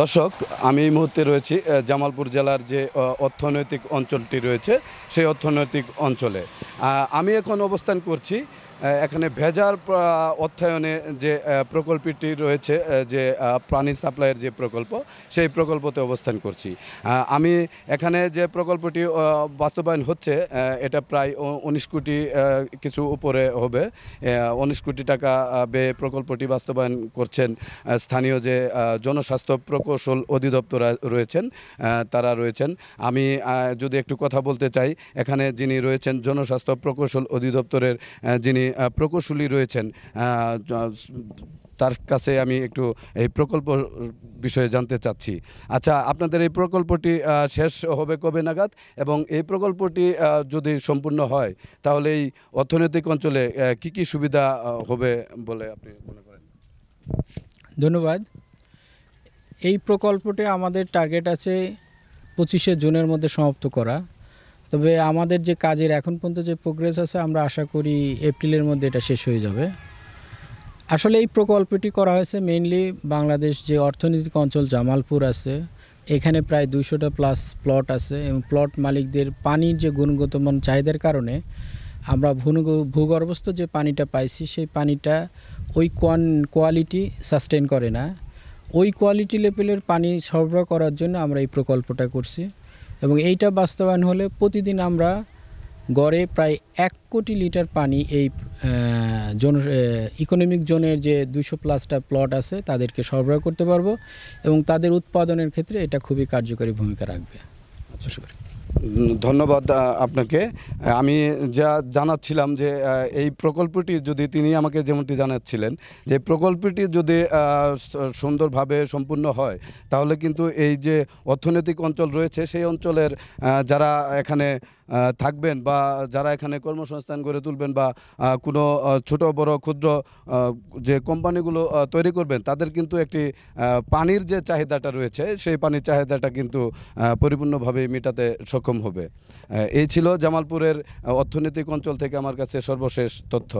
দর্শক, আমি এই মুহূর্তে রয়েছি জামালপুর জেলার যে অর্থনৈতিক অঞ্চলটি রয়েছে সেই অর্থনৈতিক অঞ্চলে। আমি এখন অবস্থান করছি এখানে ভেজার অর্থায়নে যে প্রকল্পটি রয়েছে, যে পানি সাপ্লাইয়ের যে প্রকল্প, সেই প্রকল্পতে অবস্থান করছি। আমি এখানে যে প্রকল্পটি বাস্তবায়ন হচ্ছে এটা প্রায় 19 কোটি কিছু উপরে হবে। 19 কোটি টাকা ব্যয়ে প্রকল্পটি বাস্তবায়ন করছেন স্থানীয় যে জনস্বাস্থ্য প্রকৌশল অধিদপ্তর রয়েছেন, তারা রয়েছেন। আমি যদি একটু কথা বলতে চাই, এখানে যিনি রয়েছেন জনস্বাস্থ্য প্রকৌশল অধিদপ্তরের যিনি প্রকৌশলী রয়েছেন, তার কাছে আমি একটু এই প্রকল্প বিষয়ে জানতে চাচ্ছি। আচ্ছা, আপনাদের এই প্রকল্পটি শেষ হবে কবে নাগাদ, এবং এই প্রকল্পটি যদি সম্পূর্ণ হয় তাহলে এই অর্থনৈতিক অঞ্চলে কি কি সুবিধা হবে বলে আপনি মনে করেন? ধন্যবাদ। এই প্রকল্পটি আমাদের টার্গেট আছে 25শে জুনের মধ্যে সমাপ্ত করা। তবে আমাদের যে কাজের এখন পর্যন্ত যে প্রোগ্রেস আছে, আমরা আশা করি এপ্রিলের মধ্যে এটা শেষ হয়ে যাবে। আসলে এই প্রকল্পটি করা হয়েছে মেইনলি বাংলাদেশ যে অর্থনৈতিক অঞ্চল জামালপুর আছে, এখানে প্রায় 200টা প্লাস প্লট আছে, এবং প্লট মালিকদের পানির যে গুণগত মান চাহিদার কারণে আমরা ভূগর্ভস্থ যে পানিটা পাইছি সেই পানিটা ওই কোয়ালিটি সাস্টেন করে না। ওই কোয়ালিটি লেভেলের পানি সরবরাহ করার জন্য আমরা এই প্রকল্পটা করছি, এবং এইটা বাস্তবায়ন হলে প্রতিদিন আমরা গড়ে প্রায় 1 কোটি লিটার পানি এই ইকোনমিক জোনের যে 200+ প্লট আছে তাদেরকে সরবরাহ করতে পারবো, এবং তাদের উৎপাদনের ক্ষেত্রে এটা খুবই কার্যকরী ভূমিকা রাখবে। ধন্যবাদ আপনাকে। আমি যা জানাচ্ছিলাম যে এই প্রকল্পটি যদি, তিনি আমাকে যেমনটি জানাচ্ছিলেন যে প্রকল্পটি যদি সুন্দরভাবে সম্পূর্ণ হয় তাহলে কিন্তু এই যে অর্থনৈতিক অঞ্চল রয়েছে সেই অঞ্চলের যারা এখানে থাকবেন বা যারা এখানে কর্মসংস্থান গড়ে তুলবেন বা কোনো ছোট বড় ক্ষুদ্র যে কোম্পানিগুলো তৈরি করবেন, তাদের কিন্তু একটি পানির যে চাহিদাটা রয়েছে সেই পানির চাহিদাটা কিন্তু পরিপূর্ণভাবে মেটাতে সক্ষম হবে। এই ছিল জামালপুরের অর্থনৈতিক অঞ্চল থেকে আমার কাছে সর্বশেষ তথ্য।